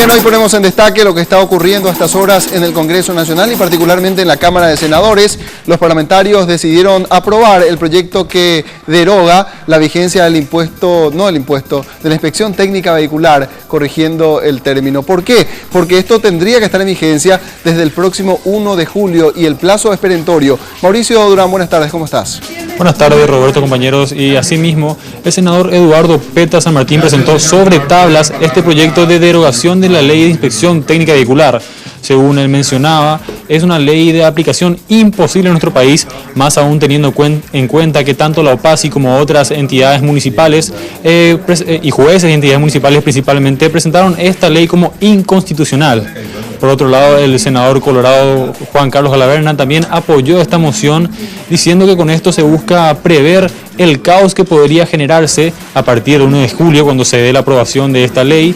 Bien, hoy ponemos en destaque lo que está ocurriendo a estas horas en el Congreso Nacional y particularmente en la Cámara de Senadores. Los parlamentarios decidieron aprobar el proyecto que deroga la vigencia del impuesto, de la inspección técnica vehicular, corrigiendo el término. ¿Por qué? Porque esto tendría que estar en vigencia desde el próximo 1 de julio y el plazo es perentorio. Mauricio Durán, buenas tardes, ¿cómo estás? Buenas tardes, Roberto, compañeros. Y asimismo, el senador Eduardo Peta San Martín presentó sobre tablas este proyecto de derogación de la Ley de Inspección Técnica Vehicular. Según él mencionaba, es una ley de aplicación imposible en nuestro país, más aún teniendo en cuenta que tanto la OPACI como otras entidades municipales y jueces y entidades municipales principalmente presentaron esta ley como inconstitucional. Por otro lado, el senador colorado Juan Carlos Galaverna también apoyó esta moción, diciendo que con esto se busca prever el caos que podría generarse a partir del 1 de julio, cuando se dé la aprobación de esta ley,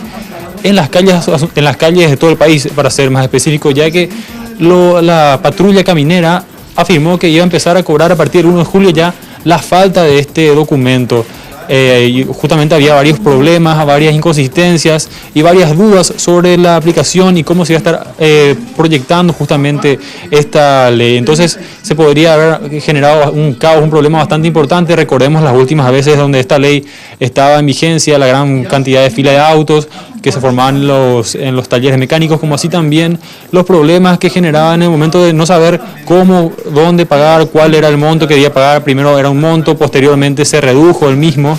en las calles de todo el país, para ser más específico, ya que la patrulla caminera afirmó que iba a empezar a cobrar a partir del 1 de julio ya la falta de este documento. Y justamente había varios problemas, varias inconsistencias y varias dudas sobre la aplicación y cómo se iba a estar proyectando justamente esta ley. Entonces se podría haber generado un caos, un problema bastante importante. Recordemos las últimas veces donde esta ley estaba en vigencia, la gran cantidad de fila de autos que se formaban en los talleres mecánicos, como así también los problemas que generaban en el momento de no saber cómo, dónde pagar, cuál era el monto que debía pagar. Primero era un monto, posteriormente se redujo el mismo.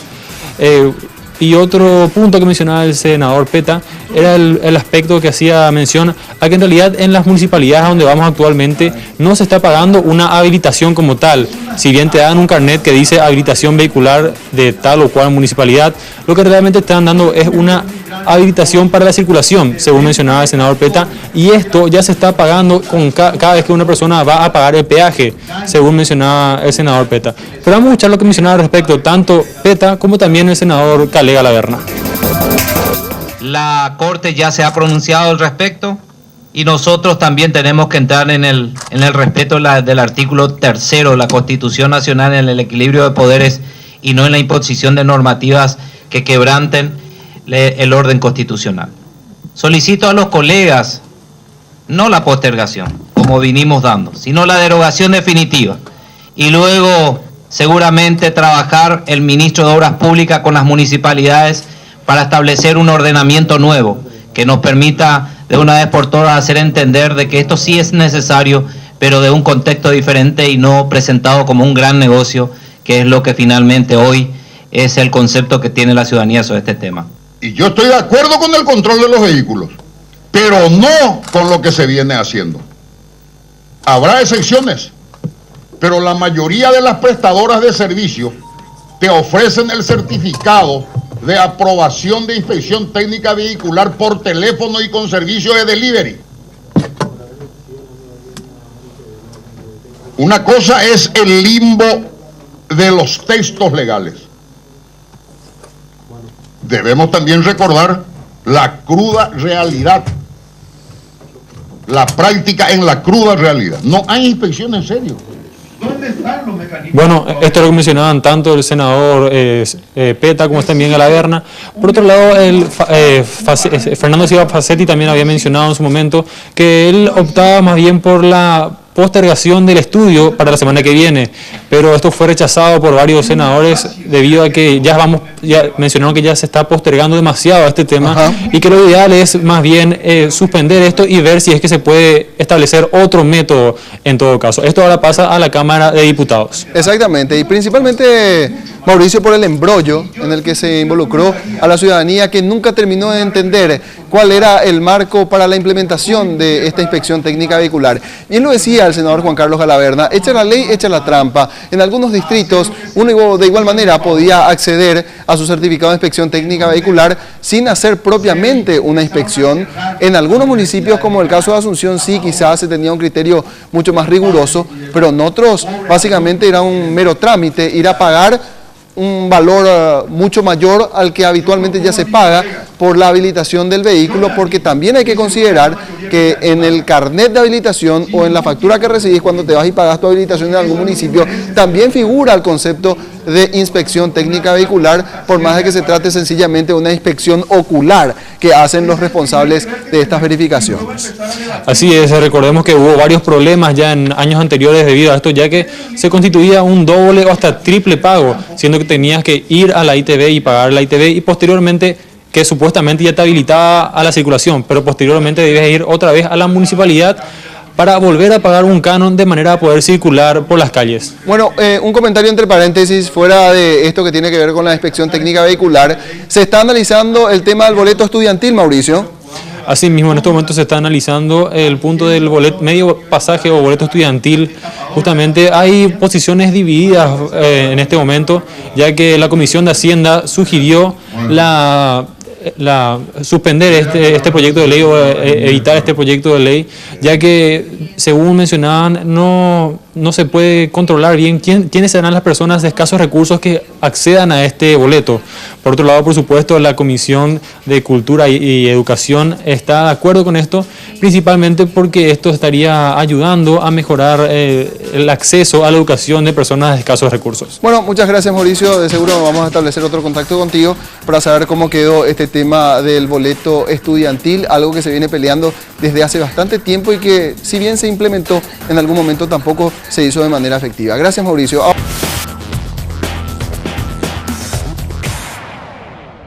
Y otro punto que mencionaba el senador Peta era el aspecto que hacía mención a que en realidad en las municipalidades donde vamos actualmente no se está pagando una habilitación como tal. Si bien te dan un carnet que dice habilitación vehicular de tal o cual municipalidad, lo que realmente están dando es una habilitación para la circulación, según mencionaba el senador Peta, y esto ya se está pagando con cada vez que una persona va a pagar el peaje, según mencionaba el senador Peta. Pero vamos a escuchar lo que mencionaba al respecto tanto Peta como también el senador Calega Laverna. La Corte ya se ha pronunciado al respecto y nosotros también tenemos que entrar en el respeto del artículo 3 de la Constitución Nacional, en el equilibrio de poderes y no en la imposición de normativas que quebranten el orden constitucional. Solicito a los colegas no la postergación, como vinimos dando, sino la derogación definitiva. Y luego seguramente trabajar el ministro de Obras Públicas con las municipalidades para establecer un ordenamiento nuevo que nos permita de una vez por todas hacer entender de que esto sí es necesario, pero de un contexto diferente y no presentado como un gran negocio, que es lo que finalmente hoy es el concepto que tiene la ciudadanía sobre este tema. Y yo estoy de acuerdo con el control de los vehículos, pero no con lo que se viene haciendo. Habrá excepciones, pero la mayoría de las prestadoras de servicio te ofrecen el certificado de aprobación de inspección técnica vehicular por teléfono y con servicio de delivery. Una cosa es el limbo de los textos legales. Debemos también recordar la cruda realidad, la práctica en la cruda realidad. No hay inspección en serio. ¿Dónde están los mecanismos? Bueno, esto es lo que mencionaban tanto el senador Peta como también Galaverna. Por otro lado, Fernando Silva Facetti también había mencionado en su momento que él optaba más bien por la postergación del estudio para la semana que viene, pero esto fue rechazado por varios senadores debido a que ya mencionaron que ya se está postergando demasiado este tema. Ajá. Y que lo ideal es más bien suspender esto y ver si es que se puede establecer otro método en todo caso. Esto ahora pasa a la Cámara de Diputados. Exactamente, y principalmente, Mauricio, por el embrollo en el que se involucró a la ciudadanía, que nunca terminó de entender cuál era el marco para la implementación de esta inspección técnica vehicular. Bien lo decía el senador Juan Carlos Galaverna, echa la ley, echa la trampa. En algunos distritos uno de igual manera podía acceder a su certificado de inspección técnica vehicular sin hacer propiamente una inspección. En algunos municipios, como el caso de Asunción, sí, quizás se tenía un criterio mucho más riguroso, pero en otros básicamente era un mero trámite, ir a pagar un valor mucho mayor al que habitualmente ya se paga por la habilitación del vehículo, porque también hay que considerar que en el carnet de habilitación o en la factura que recibís cuando te vas y pagas tu habilitación en algún municipio, también figura el concepto de inspección técnica vehicular, por más de que se trate sencillamente de una inspección ocular que hacen los responsables de estas verificaciones. Así es, recordemos que hubo varios problemas ya en años anteriores debido a esto, ya que se constituía un doble o hasta triple pago, siendo que tenías que ir a la ITV y pagar la ITV y posteriormente, que supuestamente ya te habilitaba a la circulación, pero posteriormente debes ir otra vez a la municipalidad para volver a pagar un canon de manera a poder circular por las calles. Bueno, un comentario entre paréntesis, fuera de esto que tiene que ver con la inspección técnica vehicular, se está analizando el tema del boleto estudiantil, Mauricio. Asimismo, en este momento se está analizando el punto del boleto, medio pasaje o boleto estudiantil. Justamente hay posiciones divididas en este momento, ya que la Comisión de Hacienda sugirió suspender este proyecto de ley o evitar este proyecto de ley, ya que, según mencionaban, no se puede controlar bien quiénes serán las personas de escasos recursos que accedan a este boleto. Por otro lado, por supuesto, la Comisión de Cultura y Educación está de acuerdo con esto, principalmente porque esto estaría ayudando a mejorar el acceso a la educación de personas de escasos recursos. Bueno, muchas gracias, Mauricio. De seguro vamos a establecer otro contacto contigo para saber cómo quedó este tema del boleto estudiantil, algo que se viene peleando desde hace bastante tiempo y que, si bien se implementó en algún momento, tampoco se hizo de manera efectiva. Gracias, Mauricio.